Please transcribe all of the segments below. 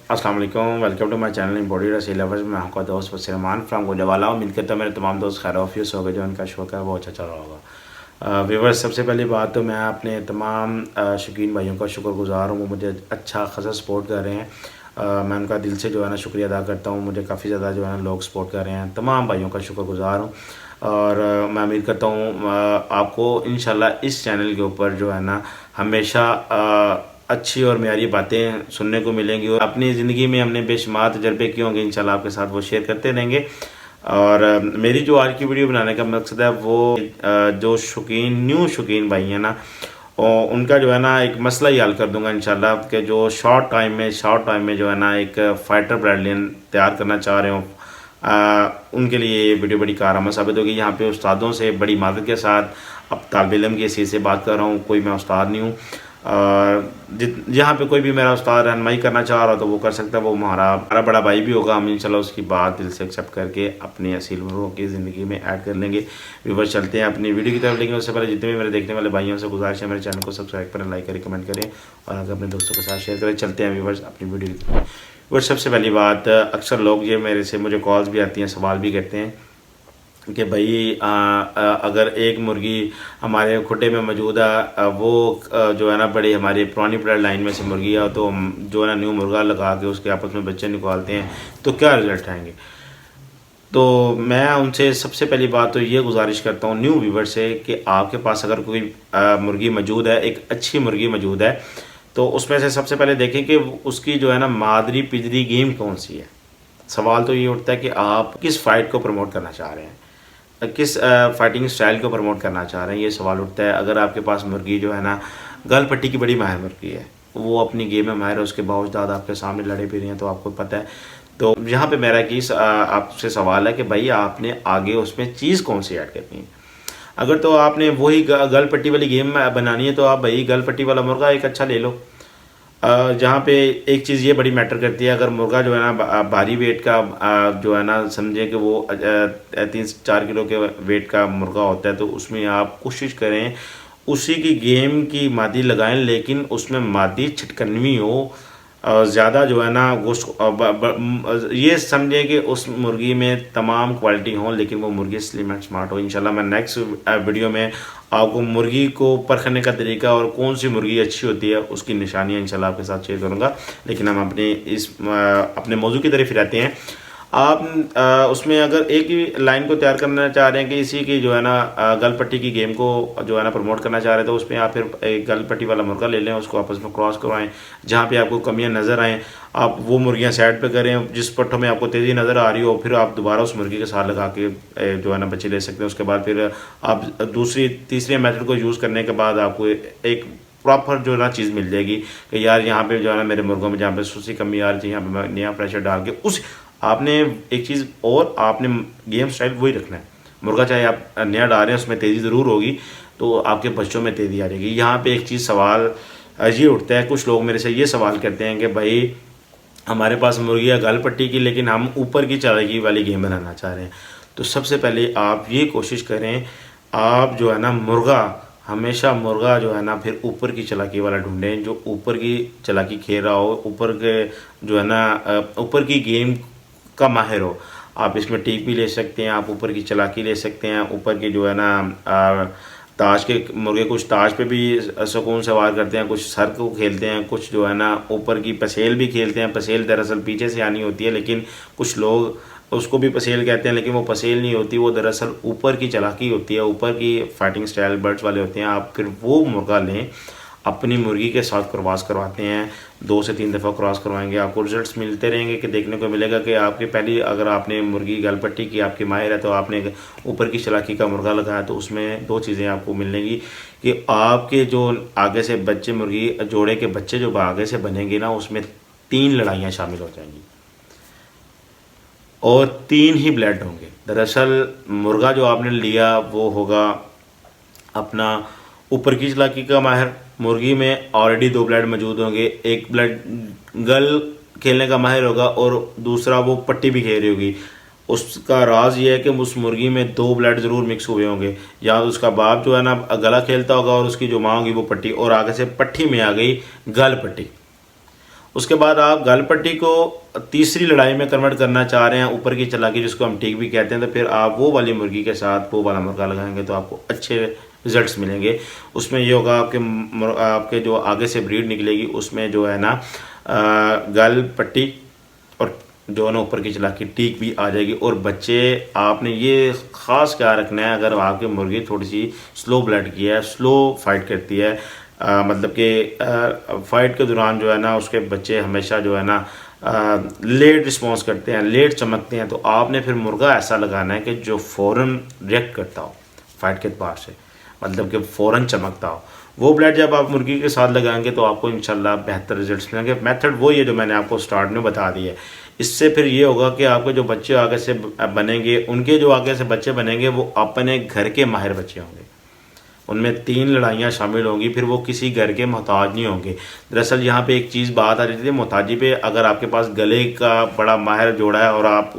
अस्सलाम वालेकुम, welcome to my channel imported रसी लवर्स। मैं आपका दोस्त सलमान फ्राम गुजरावाला। उम्मीद करता हूँ मेरे तमाम दोस्त खैर ऑफिस हो गए, जो उनका शौक है वो अच्छा चल रहा होगा। व्यूवर्स, सबसे पहली बात तो मैं अपने तमाम शौकीन भाइयों का शुक्रगुजार हूँ, वो मुझे अच्छा खासा सपोर्ट कर रहे हैं। मैं उनका दिल से जो है ना शुक्रिया अदा करता हूँ। मुझे काफ़ी ज़्यादा जो है ना लोग सपोर्ट कर रहे हैं, तमाम भाइयों का शुक्रगुजार हूँ। और मैं उम्मीद करता हूँ आपको इंशाल्लाह इस चैनल के ऊपर जो है ना हमेशा अच्छी और म्यारी बातें सुनने को मिलेंगी, और अपनी ज़िंदगी में हमने बेशुमार तजर्बे किए होंगे, इंशाल्लाह आपके साथ वो शेयर करते रहेंगे। और मेरी जो आज की वीडियो बनाने का मकसद है वो जो न्यू शौकीन भाई हैं ना, और उनका जो है ना एक मसला ही हल कर दूंगा इंशाल्लाह, कि जो शॉर्ट टाइम में जो है ना एक फ़ाइटर ब्रांड तैयार करना चाह रहे हो, उनके लिए ये वीडियो बड़ी कारआमद साबित होगी। यहाँ पे उस्तादों से बड़ी मदद के साथ अब तालिब इल्म की हैसियत से बात कर रहा हूँ, कोई मैं उस्ताद नहीं हूँ। जहाँ पे कोई भी मेरा उस्ताद रहनुमाई करना चाह रहा हो तो वो कर सकता है, वो हमारा बड़ा भाई भी होगा। हम इंशाल्लाह उसकी बात दिल से एक्सेप्ट करके अपनी असील रूह की ज़िंदगी में ऐड कर लेंगे। व्यूअर्स, चलते हैं अपनी वीडियो की तरफ, लेकिन उससे पहले जितने भी मेरे देखने वाले भाइयों से गुजारिश है, मेरे चैनल को सब्सक्राइब करें, लाइक करें, कमेंट करें और अगर अपने दोस्तों के साथ शेयर करें। चलते हैं व्यूअर्स अपनी वीडियो की तरफ। व्यूअर्स, सबसे पहली बात, अक्सर लोग ये मेरे से मुझे कॉल्स भी आती हैं, सवाल भी करते हैं कि भाई अगर एक मुर्गी हमारे खुटे में मौजूद है, वो जो है ना बड़ी हमारी पुरानी ब्लड लाइन में से मुर्गी है, तो हम जो है ना न्यू मुर्गा लगा के उसके आपस में बच्चे निकालते हैं तो क्या रिजल्ट आएंगे। तो मैं उनसे सबसे पहली बात तो ये गुजारिश करता हूँ न्यू व्यूवर से कि आपके पास अगर कोई मुर्गी मौजूद है, एक अच्छी मुर्गी मौजूद है, तो उसमें से सबसे पहले देखें कि उसकी जो है ना मादरी पिजरी गेम कौन सी है। सवाल तो ये उठता है कि आप किस फाइट को प्रमोट करना चाह रहे हैं, किस फाइटिंग स्टाइल को प्रमोट करना चाह रहे हैं, ये सवाल उठता है। अगर आपके पास मुर्गी जो है ना गल पट्टी की बड़ी माहिर मुर्गी है, वो अपनी गेम में माहिर है, उसके बावजूद आपके सामने लड़े फिर रही हैं, तो आपको पता है। तो यहाँ पे मेरा आपसे सवाल है कि भाई आपने आगे उसमें चीज़ कौन सी ऐड करनी है। अगर तो आपने वही गल पट्टी वाली गेम बनानी है तो आप भाई गल पट्टी वाला मुर्गा एक अच्छा ले लो। जहाँ पे एक चीज़ ये बड़ी मैटर करती है, अगर मुर्गा जो है ना भारी वेट का जो है ना समझे कि वो 3-4 किलो के वेट का मुर्गा होता है, तो उसमें आप कोशिश करें उसी की गेम की मादी लगाएं, लेकिन उसमें मादी छिटकनवी हो। ज़्यादा जो है ना गोश्त ये समझें कि उस मुर्गी में तमाम क्वालिटी हो, लेकिन वो मुर्गी स्लिम एंड स्मार्ट हो। इंशाल्लाह मैं नेक्स्ट वीडियो में आपको मुर्गी को परखने का तरीका और कौन सी मुर्गी अच्छी होती है उसकी निशानियां इंशाल्लाह आपके साथ शेयर करूंगा। लेकिन हम अपने मौजू की तरफ रहते हैं। आप उसमें अगर एक ही लाइन को तैयार करना चाह रहे हैं कि इसी की जो है ना गल पट्टी की गेम को जो है ना प्रमोट करना चाह रहे हैं, तो उसमें आप फिर एक गल पट्टी वाला मुर्गा ले लें, उसको आपस में क्रॉस करवाएं। जहाँ पे आपको कमियां नज़र आएँ आप वो मुर्गियाँ साइड पे करें, जिस पट्टों में आपको तेज़ी नज़र आ रही हो फिर आप दोबारा उस मुर्गी के साथ लगा के जो है ना बच्चे ले सकते हैं। उसके बाद फिर आप तीसरे मेथड को यूज़ करने के बाद आपको एक प्रॉपर जो है ना चीज़ मिल जाएगी कि यार यहाँ पे जो है ना मेरे मुर्गों में जहाँ पे सुसी कमी आ रही थी, यहाँ पे मैं नया प्रेशर डाल के उस आपने एक चीज़ और आपने गेम स्टाइल वही रखना है। मुर्गा चाहे आप नया डाल रहे हैं उसमें तेज़ी ज़रूर होगी, तो आपके बच्चों में तेज़ी आ जाएगी। यहाँ पे एक चीज़ सवाल ये उठता है, कुछ लोग मेरे से ये सवाल करते हैं कि भाई हमारे पास मुर्गी है गल पट्टी की, लेकिन हम ऊपर की चालाकी वाली गेम बनाना चाह रहे हैं। तो सबसे पहले आप ये कोशिश करें, आप जो है ना हमेशा मुर्गा जो है ना फिर ऊपर की चालाकी वाला ढूंढें, जो ऊपर की चालाकी खेल रहा हो, ऊपर के जो है ना ऊपर की गेम का माहिर हो। आप इसमें टीप भी ले सकते हैं, आप ऊपर की चालाकी ले सकते हैं, ऊपर की जो है ना ताश के मुर्गे कुछ ताश पे भी सुकून से वार करते हैं, कुछ सर को खेलते हैं, कुछ जो है ना ऊपर की पसेल भी खेलते हैं। पसेल दरअसल पीछे से आनी होती है, लेकिन कुछ लोग उसको भी पसेल कहते हैं, लेकिन वो पसेल नहीं होती, वो दरअसल ऊपर की चालाकी होती है, ऊपर की फाइटिंग स्टाइल बर्ड्स वाले होते हैं। आप फिर वो मुर्गा लें, अपनी मुर्गी के साथ क्रॉस करवाते हैं, 2 से 3 दफ़ा क्रॉस करवाएंगे, आपको रिजल्ट्स मिलते रहेंगे कि देखने को मिलेगा कि आपकी पहली अगर आपने मुर्गी गलपट्टी की आपकी माहिर है, तो आपने ऊपर की चालाकी का मुर्गा लगाया, तो उसमें 2 चीज़ें आपको मिलेंगी कि आपके जो आगे से बच्चे मुर्गी जोड़े के बच्चे जो आगे से बनेंगे ना, उसमें 3 लड़ाइयाँ शामिल हो जाएंगी और 3 ही ब्लड होंगे। दरअसल मुर्गा जो आपने लिया वो होगा अपना ऊपर की चालाकी का माहिर, मुर्गी में ऑलरेडी 2 ब्लड मौजूद होंगे, एक ब्लड गल खेलने का माहिर होगा और दूसरा वो पट्टी भी खेल रही होगी। उसका राज ये है कि उस मुर्गी में 2 ब्लड ज़रूर मिक्स हुए होंगे, या तो उसका बाप जो है ना गला खेलता होगा और उसकी जो माँ होगी वो पट्टी, और आगे से पट्टी में आ गई गल पट्टी। उसके बाद आप गल पट्टी को तीसरी लड़ाई में कन्वर्ट करना चाह रहे हैं, ऊपर की चलाकी जिसको हम टीक भी कहते हैं, तो फिर आप वो वाली मुर्गी के साथ वो वाला मुर्गा लगाएंगे तो आपको अच्छे रिजल्ट्स मिलेंगे। उसमें ये होगा आपके जो आगे से ब्रीड निकलेगी उसमें जो है ना गल पट्टी और जो है ना ऊपर की चलाकी टीक भी आ जाएगी। और बच्चे आपने ये ख़ास क्या रखना है, अगर आपकी मुर्गी थोड़ी सी स्लो ब्लड की है, स्लो फाइट करती है, मतलब कि फाइट के दौरान जो है ना उसके बच्चे हमेशा जो है ना लेट रिस्पॉन्स करते हैं, लेट चमकते हैं, तो आपने फिर मुर्गा ऐसा लगाना है कि जो फ़ौरन रिएक्ट करता हो फाइट के अतबार से, मतलब कि फ़ौरन चमकता हो। वो ब्लड जब आप मुर्गी के साथ लगाएंगे तो आपको इंशाल्लाह बेहतर रिजल्ट्स मिलेंगे। मेथड वही है जो मैंने आपको स्टार्ट में बता दिया है। इससे फिर ये होगा कि आपके जो बच्चे आगे से बनेंगे, उनके जो आगे से बच्चे बनेंगे वो अपने घर के माहिर बच्चे होंगे, उनमें 3 लड़ाइयाँ शामिल होंगी, फिर वो किसी घर के मोहताज नहीं होंगे। दरअसल यहाँ पे एक चीज़ बात आ रही थी मोहताजी पे। अगर आपके पास गले का बड़ा माहिर जोड़ा है और आप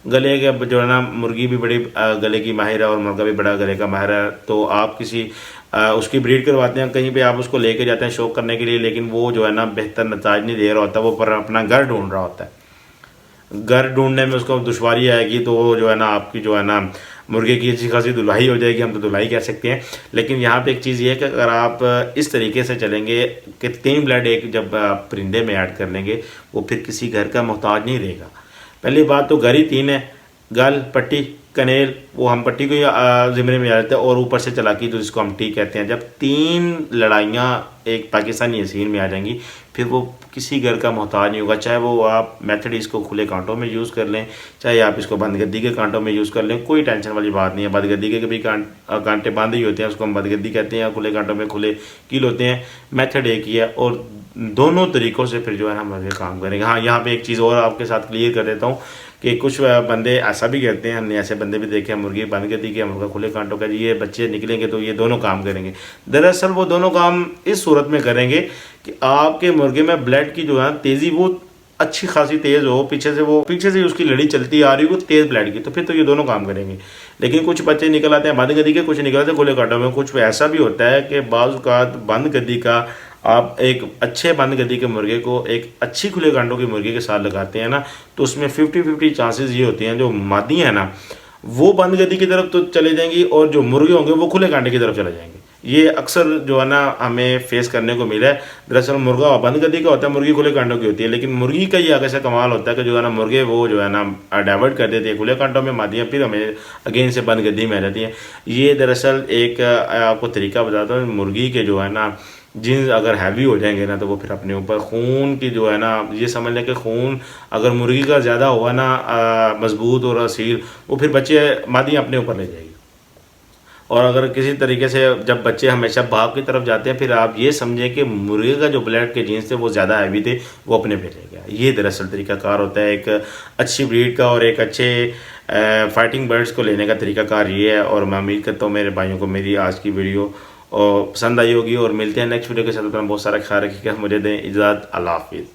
गले का जो है ना मुर्गी भी बड़ी गले की माहिर है और मुर्गा भी बड़ा गले का माहिर है, तो आप किसी उसकी ब्रीड करवाते हैं, कहीं पे आप उसको लेके जाते हैं शौक करने के लिए, लेकिन वो जो है ना बेहतर नताज नहीं दे रहा होता, वो पर अपना घर ढूंढ रहा होता है। घर ढूंढने में उसको दुश्वारी आएगी तो वो जो है ना आपकी जो है ना मुर्गे की अच्छी खासी धुलाई हो जाएगी, हम तो धुलाई कह सकते हैं। लेकिन यहाँ पे एक चीज़ ये है कि अगर आप इस तरीके से चलेंगे कि 3 ब्लड एक जब आप परिंदे में ऐड कर लेंगे, वो फिर किसी घर का मोहताज नहीं रहेगा। पहली बात तो घर ही 3 है, गल पट्टी कनेल, वो हम पट्टी को ज़िम्मे में आ जाते हैं, और ऊपर से चलाकी तो जिसको हम टीक कहते हैं। जब 3 लड़ाइयाँ एक पाकिस्तानी हसीन में आ जाएंगी फिर वो किसी घर का मोहताज नहीं होगा। चाहे वो आप मेथड इसको खुले कांटों में यूज़ कर लें, चाहे आप इसको बंद गद्दी के कांटों में यूज़ कर लें, कोई टेंशन वाली बात नहीं है। बंद गद्दी के भी कांटे बंद ही होते हैं, उसको हम बंद गद्दी कहते हैं, खुले कांटों में खुले कील होते हैं। मेथड एक ही है और दोनों तरीक़ों से फिर जो है हम आगे काम करेंगे। हाँ, यहाँ पे एक चीज़ और आपके साथ क्लियर कर देता हूँ कि कुछ बंदे ऐसा भी कहते हैं, हमने ऐसे बंदे भी देखे हैं, मुर्गी बंद कर दी कि मुर्गा खुले कांटों का, ये बच्चे निकलेंगे तो ये दोनों काम करेंगे। दरअसल वो दोनों काम इस सूरत में करेंगे कि आपके मुर्गे में ब्लड की जो है तेज़ी वो अच्छी खासी तेज़ हो, पीछे से उसकी लड़ी चलती आ रही हो तेज़ ब्लड की, तो फिर तो ये दोनों काम करेंगे। लेकिन कुछ बच्चे निकल आते हैं बंद गद्दी के, कुछ निकल आते हैं खुले कांटों में। कुछ ऐसा भी होता है कि बाज़ औक़ात बंद गद्दी का आप एक अच्छे बंद गद्दी के मुर्गे को एक अच्छी खुले कांटों की मुर्गी के साथ लगाते हैं ना, तो उसमें 50-50 चांसेस ये होते हैं, जो मादी है ना वो बंद गद्दी की तरफ तो चले जाएंगी और जो मुर्गे होंगे वो खुले कांटे की तरफ चले जाएंगे। ये अक्सर जो है ना हमें फेस करने को मिला है। दरअसल मुर्गा बंद गद्दी का होता है, मुर्गी खुले कांटों की होती है, लेकिन मुर्गी का ये आगे से कमाल होता है कि जो है ना मुर्गे वो जो है ना डाइवर्ट कर देती है खुले कांटों में, मादियाँ फिर हमें अगेन से बंद गद्दी में आ जाती हैं। ये दरअसल एक आपको तरीका बताता हूँ, मुर्गी के जो है ना जीन्स अगर हैवी हो जाएंगे ना तो वो फिर अपने ऊपर खून की जो है ना, ये समझ लें कि खून अगर मुर्गी का ज़्यादा हुआ ना मजबूत और असील, वो फिर बच्चे मादी अपने ऊपर ले जाएगी। और अगर किसी तरीके से जब बच्चे हमेशा बाप की तरफ जाते हैं, फिर आप ये समझें कि मुर्गे का जो ब्लड के जीन्स थे वो ज़्यादा हैवी थे, वो अपने पे ले गया। ये दरअसल तरीकाकार होता है एक अच्छी ब्रीड का और एक अच्छे फाइटिंग बर्ड्स को लेने का तरीकाकार ये है। और मैं उम्मीद करता हूँ मेरे भाइयों को मेरी आज की वीडियो और पसंद आई होगी, और मिलते हैं नेक्स्ट वीडियो के साथ। अपना बहुत सारा ख्याल रखिएगा, मुझे दें इजाज़त, अल्लाह हाफिज़।